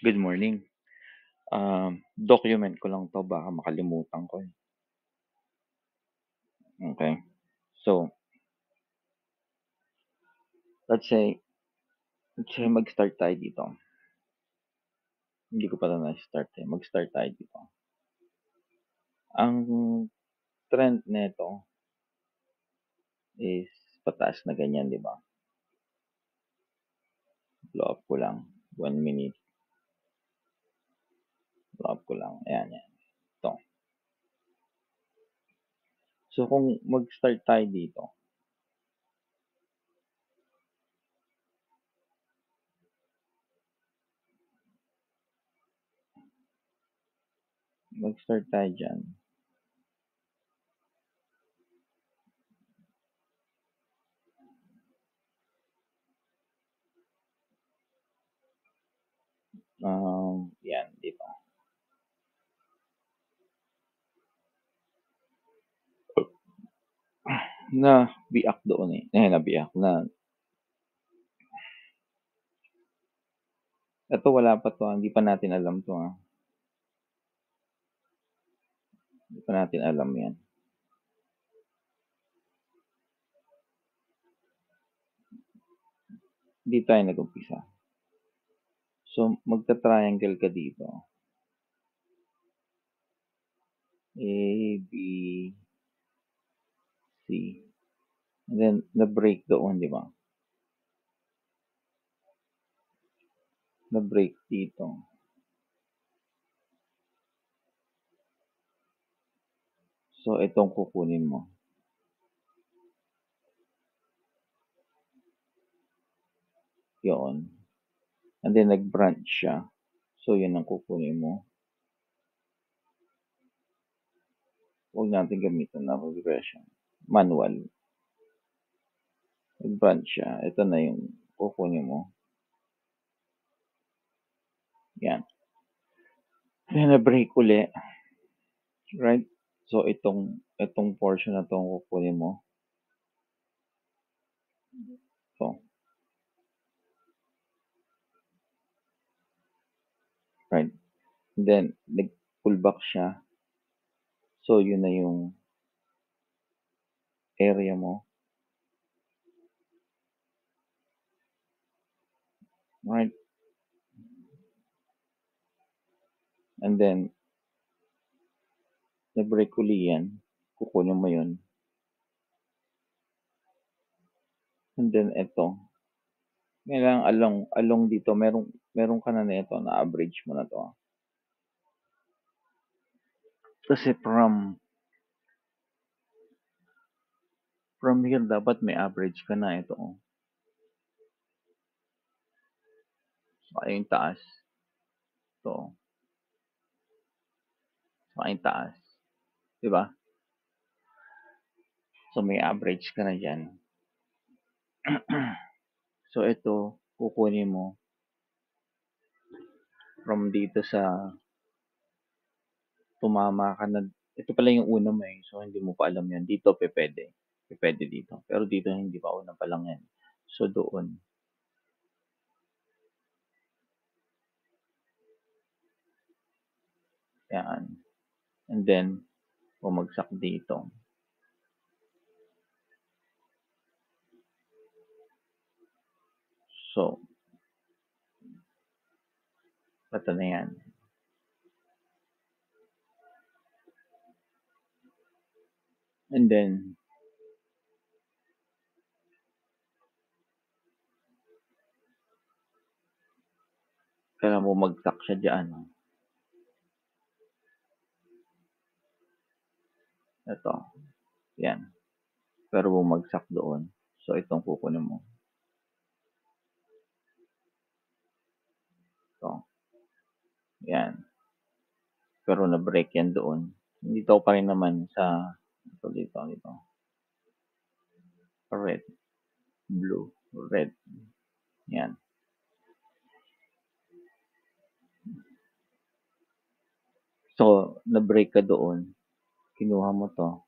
Good morning. Document ko lang 'to baka makalimutan ko, eh. Okey. So, let's say mag-start tayo dito. Hindi ko pa 'to na-start, eh, mag-start tayo dito. Ang trend nito is pataas na ganyan, 'di ba? Blow up ko lang, 1 minute, blow up ko lang, ayan, 'yan, ito. So, kung mag-start tayo dito, mag-start tayo diyan. Yan dito. Nabiak doon, eh, nabiyak na ito wala pa 'to, hindi pa natin alam 'to, hindi pa natin alam 'yan. Hindi tayo nag-umpisa. So, magta-triangle ka dito. A, B, C. And then, na-break doon, di ba? Na-break dito. So, itong kukunin mo. Yun. And then, nag-branch siya. So, yun ang kukunin mo. Huwag natin gamitin na regression. Manual. Nag-branch siya. Ito na yung kukunin mo. Yan. Then, na-break uli. Right? So, itong portion na itong kukunin mo. So, right? And then, nag-pull back siya. So, yun na yung area mo. Right? And then, na-break uli yan. Kukunin mo yun. And then, ito. Kailangan along dito, meron ka na nito na average mo na to. Kasi from here, dapat may average ka na ito. Saka yung taas. Ito. Saka yung taas. Diba? So, may average ka na dyan. So, ito, kukunin mo from dito sa tumama ka na. Ito pala yung una mo, eh. So, hindi mo pa alam yan. Dito, pwede. Pwede dito. Pero dito, hindi pa una pa lang yan. So, doon. Yan. And then, bumagsak dito. So, ito na yan. And then, kailangan bumagsak siya dyan. Ito. Yan. Pero bumagsak doon. So, itong kukunin mo. Ito. Yan. Pero na-break yan doon. Dito pa rin naman sa dito. Red. Blue. Red. Yan. So, na-break ka doon. Kinuha mo to.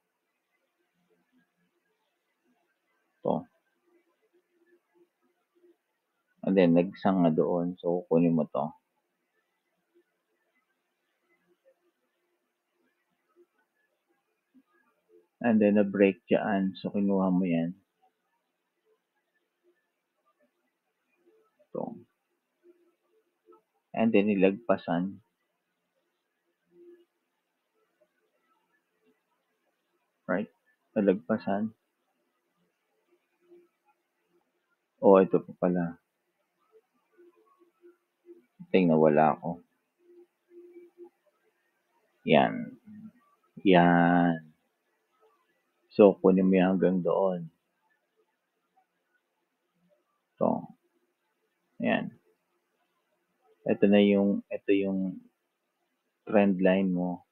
To. And then, nagsanga doon. So, kukunin mo to. and then na-break dyan. So, kinuha mo yan. Ito. And then, nilagpasan. Right? Nalagpasan. Oh, ito pa pala. Tingnan, wala ako. Yan. Yan. So, kunin mo yan hanggang doon. Ito. Yan. Ito yung trend line mo.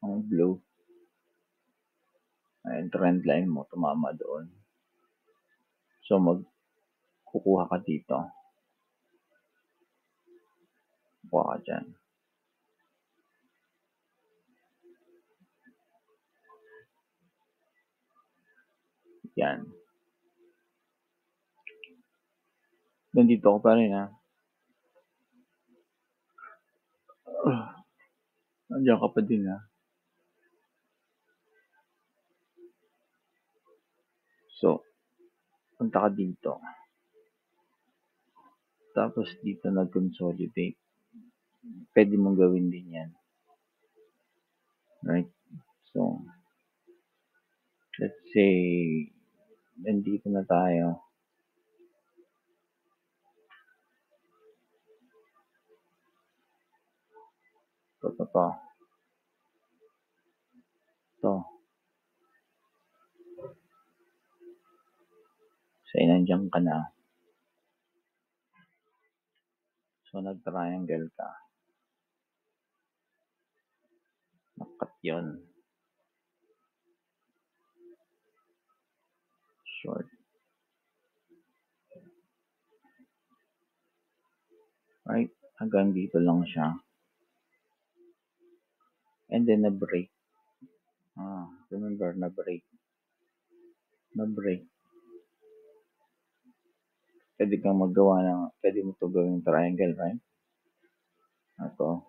Ang blue. Ayan, trend line mo, tumama doon. So, kukuha ka dito. Kukuha ka dyan. Yan. Nandito ako pa rin, ha. Nandiyan ka pa din, ha. So, punta ka dito. Tapos dito nag-consolidate. Pwede mong gawin din yan. Right? So, let's say, nandito na tayo. Ito. So, nandiyan ka na. So, nag-triangle ka. Nakat yun. Short. Right? Hanggang dito lang siya. And then, na-break. Remember, na-break. Pwede kang pwede mo ito gawing triangle, right? Ito.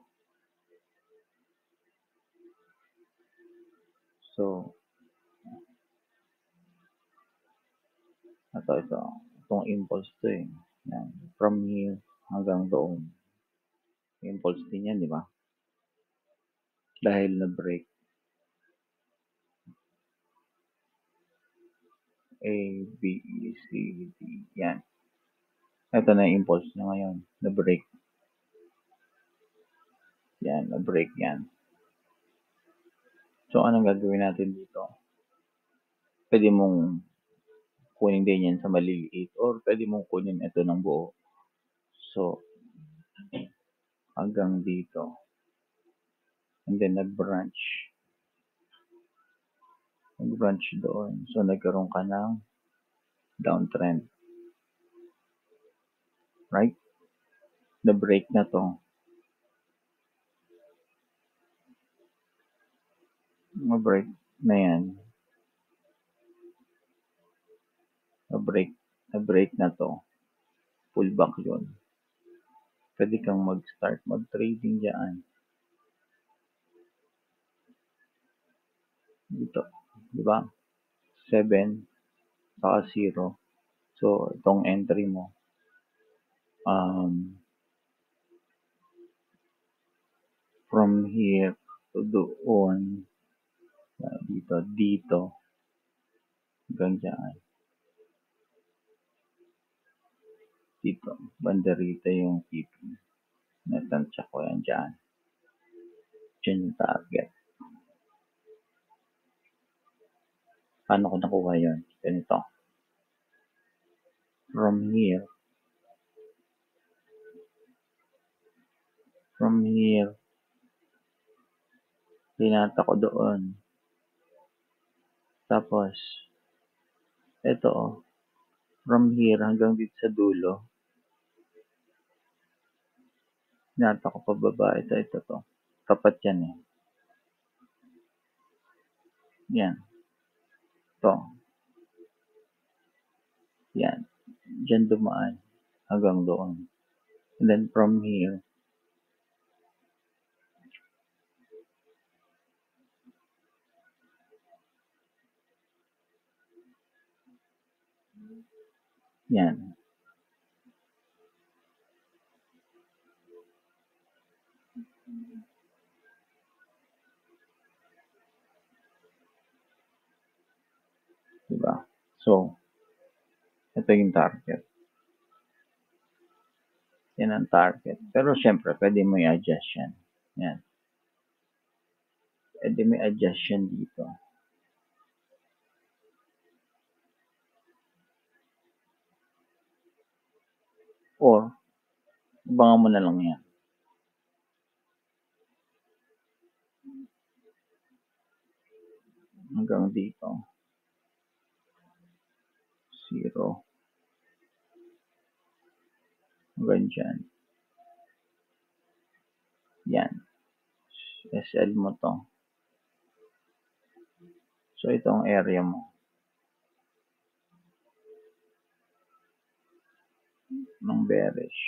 So, ito. Itong impulse to eh. Yan. From here hanggang doon. Impulse din yan, di ba? Dahil na-break. A, B, E, C, D. Yan. Ito na yung impulse niya ngayon. Na-break. Yan, na-break yan. So, anong gagawin natin dito? Pwede mong kunin din yan sa maliliit or pwede mong kunin ito ng buo. So, hanggang dito. And then, nag-branch. Nag-branch doon. So, nagkaroon ka ng downtrend. Right? Na-break na to. Ma-break na yan. Na-break na to. Pullback yun. Pwede kang mag-start mag-trading dyan. Dito. Diba? 7 saka 0. So, itong entry mo. From here to doon. Dito. Hanggang dyan. Dito. Banderita yung TP. Natansya ko yan dyan. Dyan yung target. Paano ko nakuha yun? Ganito. From here, pinata ko doon. Tapos, ito from here hanggang dito sa dulo, pinata ko pababa. Ito to. Tapat yan eh. Yan. Ito. Yan. Diyan dumaan hanggang doon. And then from here, Yan. Diba? So, ito yung target. Yan ang target. Pero syempre, pwede mo i-adjust yan. Yan. Pwede mo i-adjust yan dito. Or, abangan mo na lang yan. Hanggang dito. 0. Hanggang dyan. Yan. SL mo to. So, ito ang area mo. Ng bearish.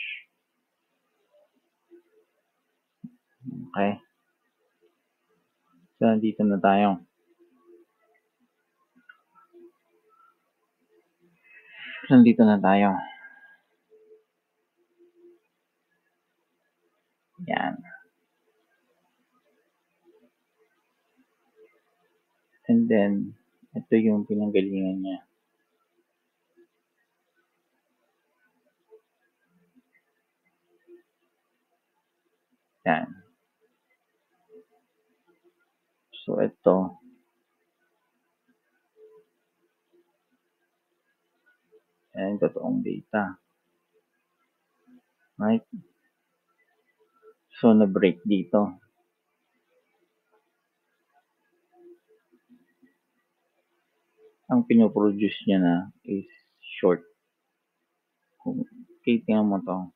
Okay. So, nandito na tayo. Nandito na tayo. Yan. And then, ito yung pinanggalingan niya. Yan. So, ito. Yan yung totoong data. Right? So, na-break dito. Ang pinoproduce niya na is short. Kung tingnan mo to.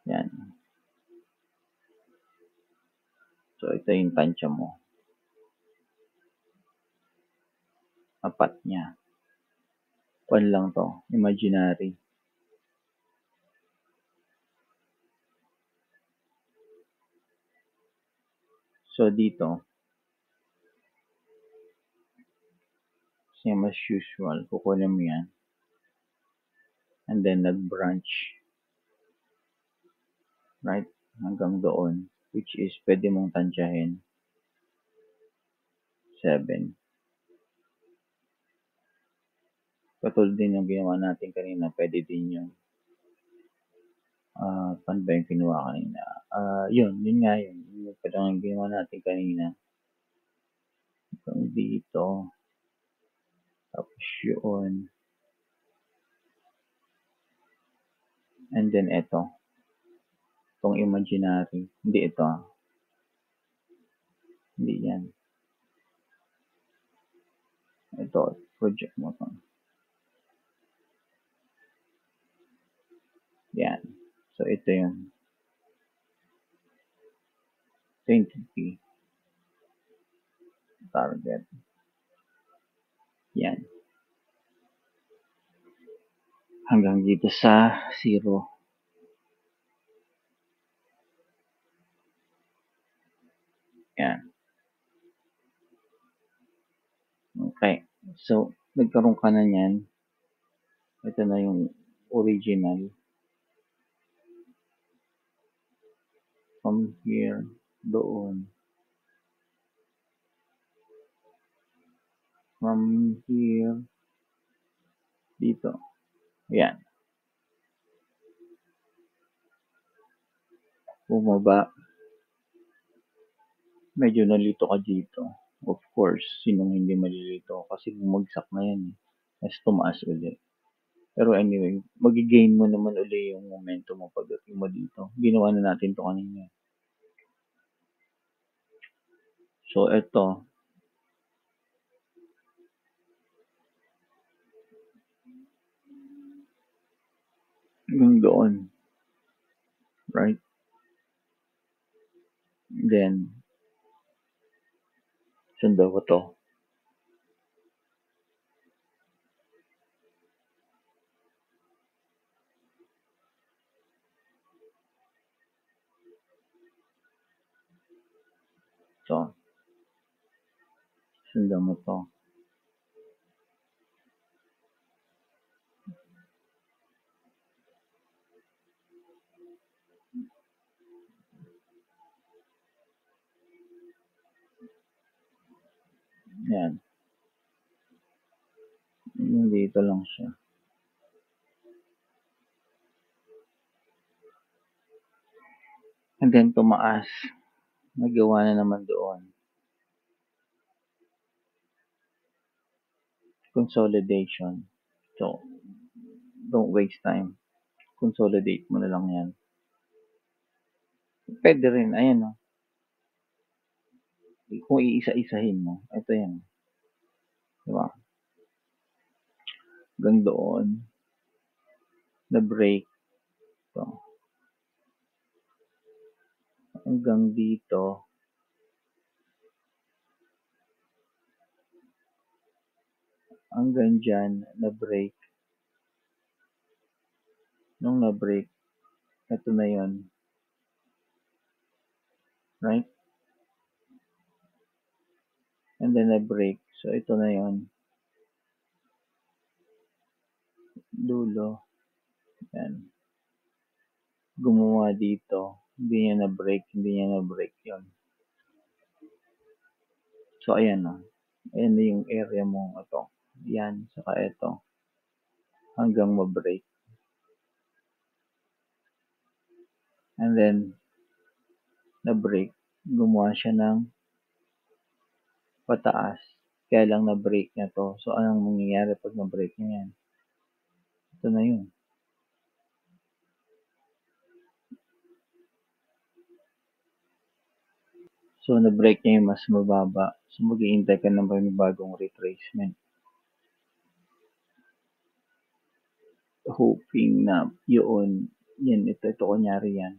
Yan. So, ito yung tansya mo. Apat niya. 1 lang to. Imaginary. So, dito, same as usual, kukunin mo yan. And then, nag-branch. Right? Hanggang doon. Which is, pwede mong tansyahin. 7. Katulad din yung ginawa natin kanina, pwede din yung paano ba yung kinuha kanina? Yun nga yun. Yung parang ginawa natin kanina. Hanggang dito. Tapos yun. And then ito. Itong imaginary. Hindi ito. Hindi yan. Ito. Project mo to. Yan. So, ito yung 20p target. Yan. Hanggang dito sa 0. Yan. Okay. So, nagkaroon ka na yan. Ito na yung original. From here, doon. From here, dito. Yan. Bumaba. Medyo nalito ka dito. Of course, sinong hindi malilito? Kasi bumagsak na yan. Mas tumaas ulit. Pero anyway, magigain mo naman ulit yung momentum mo pagdating mo dito. Ginawa na natin to kanina. So, ito. Yung doon. Right? Then, saan daw ito? So, sundan mo to. Yan. Yung dito lang siya. And then tumaas. Nagawa na naman doon. Consolidation. So, don't waste time. Consolidate mo na lang yan. Pwede rin. Ayan o. Kung iisa-isahin mo. Ito yan. Diba? Hanggang doon. Na-break. Ito. Hanggang dito. Hanggang dyan. Na-break. Nung na-break. Ito na yon. Right? And then na-break. So, ito na yon. Dulo. Yan. Gumawa dito. Hindi niya na-break. Hindi niya na-break yon. So, ayan o. Ayan na yung area mo. Ito. Yan. Saka ito. Hanggang ma-break. And then, na-break. Gumawa siya ng pataas. Kaya lang na-break niya to. So, anong mangyayari pag na-break niya yan? Ito na yun. So, na-break niya yung mas mababa. So, mag-iintay ka ng panibagong retracement. Hoping na yun, yan, ito kunyari yan.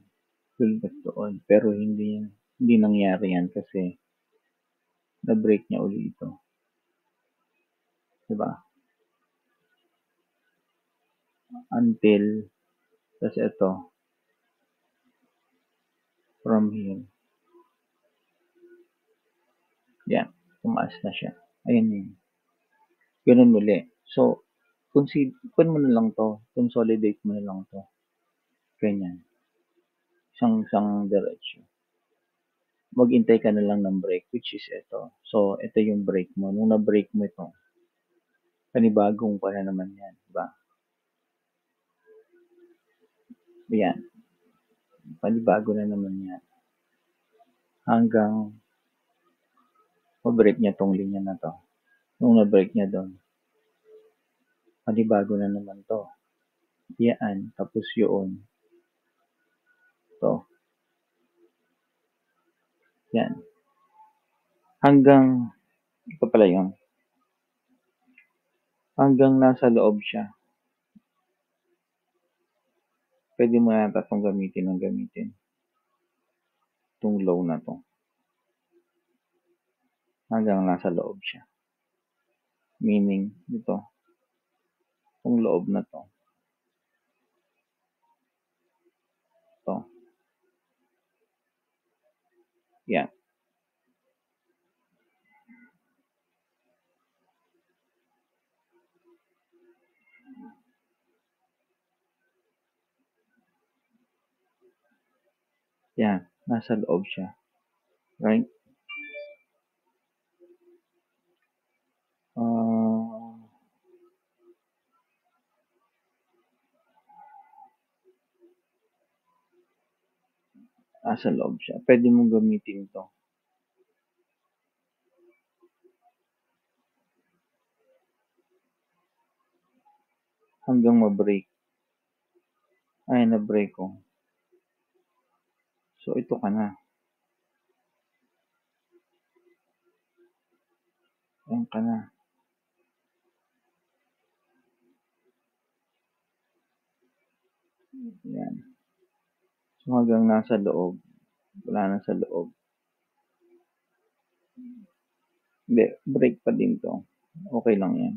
Tulad doon. Pero hindi nangyari yan kasi na-break niya uli ito. Diba? Until, tas ito, from here. Yan. Tumaas na siya. Ayan yun. Ganun uli. So, kun mo na lang to. Consolidate mo na lang to. Ganyan. Isang diretsyo. Maghintay ka na lang ng break, which is ito. So, ito yung break mo. Nung na-break mo ito, panibagong pa na naman yan. Diba? Yan. Panibago na naman yan. Hanggang ma-break niya tong linya na to. Nung na-break niya doon, panibago na naman to. Yan. Tapos yun. To. Yan. Hanggang, ito pala yun. Hanggang nasa loob siya. Pwede mo na itong gamitin ng gamitin. Itong low na to. Hanggang nasa loob siya. Meaning, ito. Itong loob na to. Ito. Yan. Yan. Nasa loob siya. Right? Nasa loob siya. Pwede mong gamitin to. Hanggang ma-break. Ay, na-break ko. So, ito ka na. Ayan ka na. Yan. So, hanggang nasa loob. Wala na sa loob. Hindi, break pa din to. Okay lang yan.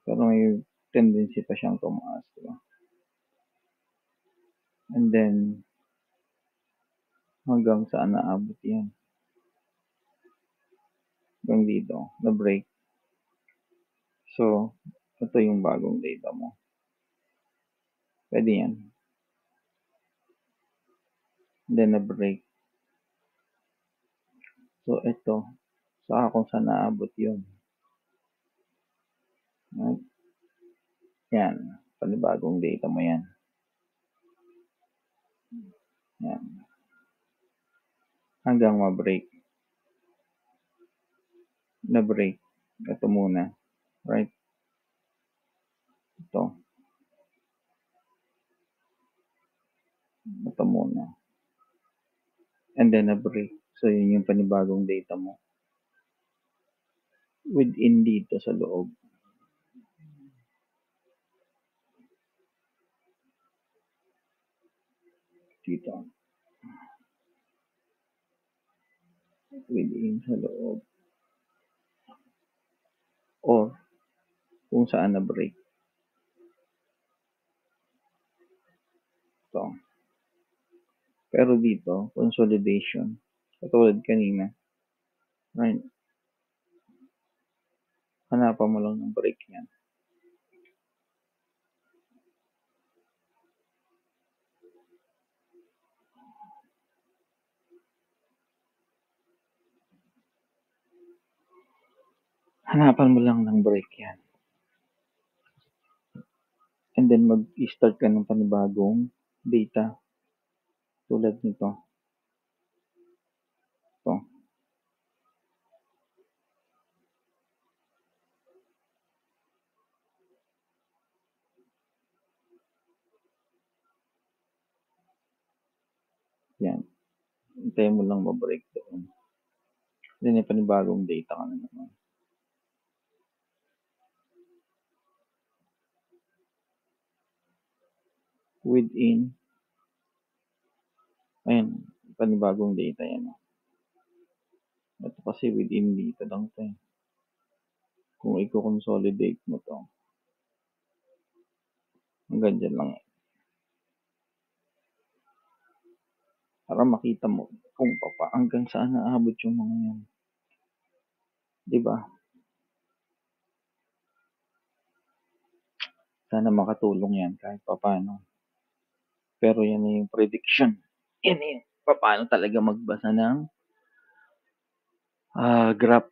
Pero may tendency pa siyang tumaas. Diba? And then, hanggang saan naabot yan? Hanggang dito, na-break. So, ito yung bagong data mo. Pwede yan. then na-break. So, ito, saka kung saan naabot yun. Right? Yan, panibagong data mo yan. Yan. Hanggang ma-break. Na-break. Ito muna. Right? Ito. Ito muna. And then na-break. So, yun yung panibagong data mo. Within dito sa loob. Dito. Within sa loob. Or, kung saan na-break. Ito. Pero dito, consolidation. Katulad kanina. Right? Hanapan mo lang ng break yan. Hanapan mo lang ng break yan. And then mag-start ka ng panibagong data. Tulad nito. Ito. Yan. Hintayin mo lang ma-break doon. Then yung panibagong data ka na naman. Within. Ayan. Panibagong data yan. Ito kasi within dito lang ito. Kung i-consolidate mo to. Hanggang dyan lang. Para makita mo kung hanggang saan naabot yung mga yan. Diba? Sana makatulong yan kahit paano. Pero yan na yung prediction. Yan na yung paano talaga magbasa ng graph.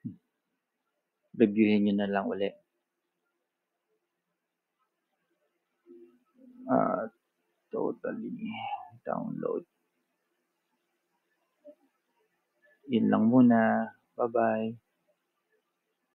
Reviewin nyo na lang ulit. Totally download. Yun lang muna. Bye-bye.